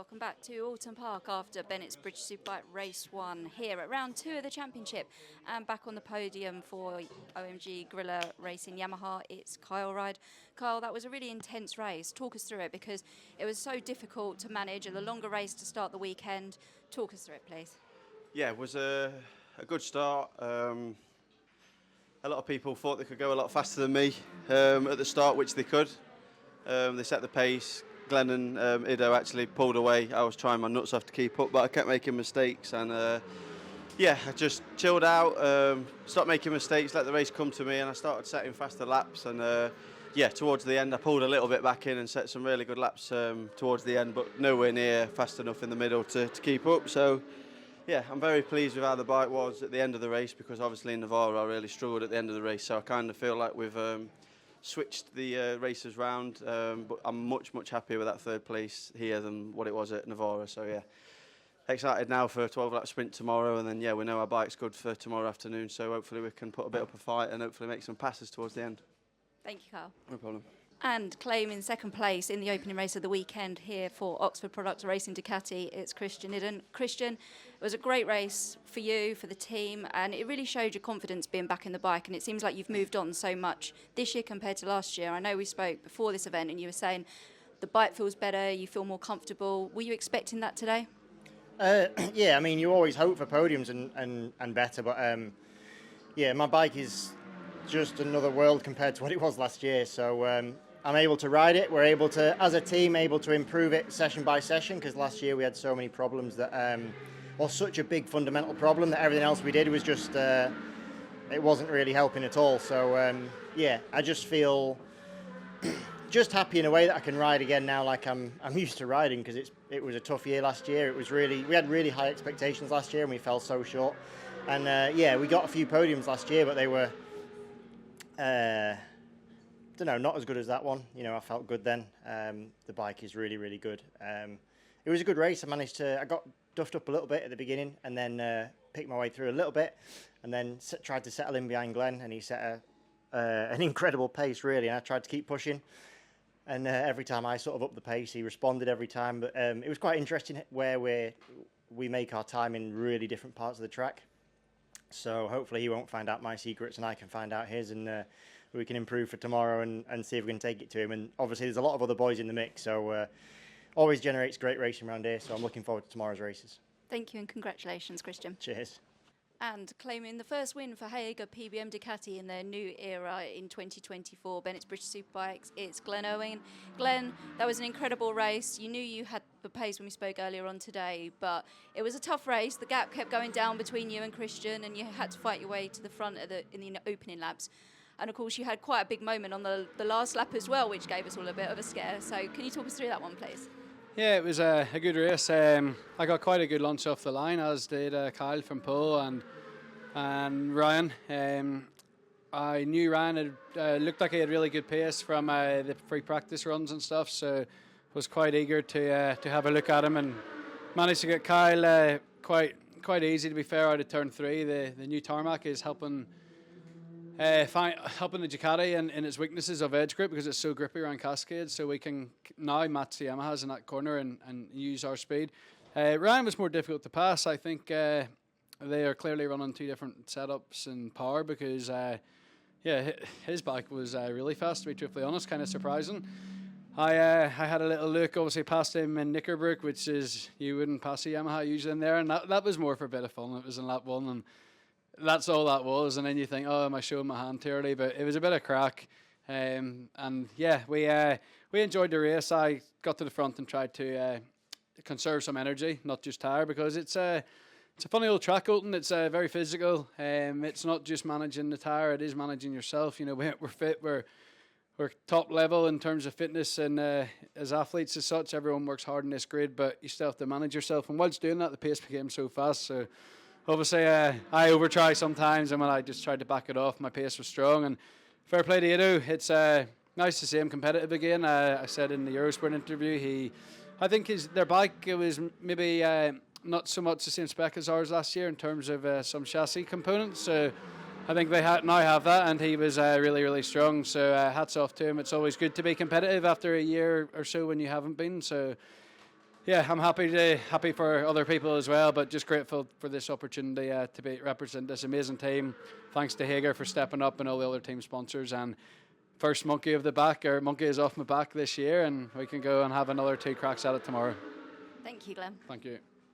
welcome back to Oulton Park after Bennetts British Superbike Race 1 here at round 2 of the championship. And back on the podium for OMG Gorilla Racing Yamaha, it's Kyle Ride. Kyle, that was a really intense race. Talk us through it, because it was so difficult to manage and a longer race to start the weekend. Talk us through it, please. Yeah, it was a good start. A lot of people thought they could go a lot faster than me at the start, which they could. They set the pace. Glenn and Ido actually pulled away. I was trying my nuts off to keep up, but I kept making mistakes. And yeah, I just chilled out, stopped making mistakes, let the race come to me, and I started setting faster laps. And yeah, towards the end, I pulled a little bit back in and set some really good laps towards the end, but nowhere near fast enough in the middle to keep up. So yeah, I'm very pleased with how the bike was at the end of the race, because obviously in Navarra I really struggled at the end of the race. So I kind of feel like we've switched the races round, but I'm much happier with that third place here than what it was at Navarra. So yeah, excited now for a 12-lap sprint tomorrow, and then yeah, we know our bike's good for tomorrow afternoon, so hopefully we can put a bit up a fight and hopefully make some passes towards the end. Thank you, Kyle. No problem. And claiming second place in the opening race of the weekend here for Oxford Products Racing Ducati, it's Christian Idden. Christian, it was a great race for you, for the team, and it really showed your confidence being back in the bike, and it seems like you've moved on so much this year compared to last year. I know we spoke before this event and you were saying the bike feels better, you feel more comfortable. Were you expecting that today? Yeah, I mean, you always hope for podiums and better, but yeah, my bike is just another world compared to what it was last year, so I'm able to ride it. We're able to, as a team, able to improve it session by session, because last year we had so many problems that, or such a big fundamental problem that everything else we did was just, it wasn't really helping at all. So yeah, I just feel just happy in a way that I can ride again now like I'm used to riding, because it was a tough year last year. It was really, we had really high expectations last year and we fell so short. And yeah, we got a few podiums last year, but they were, don't know, not as good as that one. You know, I felt good then. The bike is really good. It was a good race. I got duffed up a little bit at the beginning, and then picked my way through a little bit, and then tried to settle in behind Glenn, and he set an incredible pace really, and I tried to keep pushing, and every time I sort of upped the pace, he responded every time. But it was quite interesting where we make our time in really different parts of the track. So hopefully he won't find out my secrets and I can find out his, and we can improve for tomorrow and see if we can take it to him. And obviously there's a lot of other boys in the mix, so always generates great racing around here, so I'm looking forward to tomorrow's races. Thank you and congratulations, Christian. Cheers. And claiming the first win for Hager PBM Ducati in their new era in 2024, Bennetts British Superbikes, it's Glenn Owen. Glenn, that was an incredible race. You knew you had the pace when we spoke earlier on today, but it was a tough race. The gap kept going down between you and Christian, and you had to fight your way to the front in the opening laps. And of course, you had quite a big moment on the last lap as well, which gave us all a bit of a scare. So can you talk us through that one, please? Yeah, it was a good race. I got quite a good launch off the line, as did Kyle from Pole and Ryan. I knew Ryan looked like he had really good pace from the free practice runs and stuff, so was quite eager to have a look at him, and managed to get Kyle quite easy, to be fair, out of turn 3. The new tarmac is helping the Ducati in its weaknesses of edge grip, because it's so grippy around Cascade, so we can now match the Yamahas in that corner and use our speed. Ryan was more difficult to pass. I think they are clearly running two different setups and power, because yeah, his bike was really fast, to be truthfully honest, kind of surprising. I had a little look, obviously past him in Knickerbrook, which is, you wouldn't pass a Yamaha usually in there, and that was more for a bit of fun. It was in lap 1, and that's all that was. And then you think, oh, am I showing my hand too early? But it was a bit of crack. And yeah, we enjoyed the race. I got to the front and tried to conserve some energy, not just tire, because it's a funny old track, Oulton. It's very physical. It's not just managing the tire; it is managing yourself. You know, we're fit. We're top level in terms of fitness, and as athletes as such, everyone works hard in this grid. But you still have to manage yourself. And whilst doing that, the pace became so fast. So obviously, I overtry sometimes, and when I just tried to back it off, my pace was strong. And fair play to Ido. It's nice to see him competitive again. I said in the Eurosport interview, I think their bike was maybe not so much the same spec as ours last year in terms of some chassis components. So I think they now have that, and he was really strong. So hats off to him. It's always good to be competitive after a year or so when you haven't been. So Yeah, I'm happy for other people as well, but just grateful for this opportunity to represent this amazing team. Thanks to Hager for stepping up and all the other team sponsors. And first monkey is off my back this year, and we can go and have another 2 cracks at it tomorrow. Thank you, Glenn. Thank you.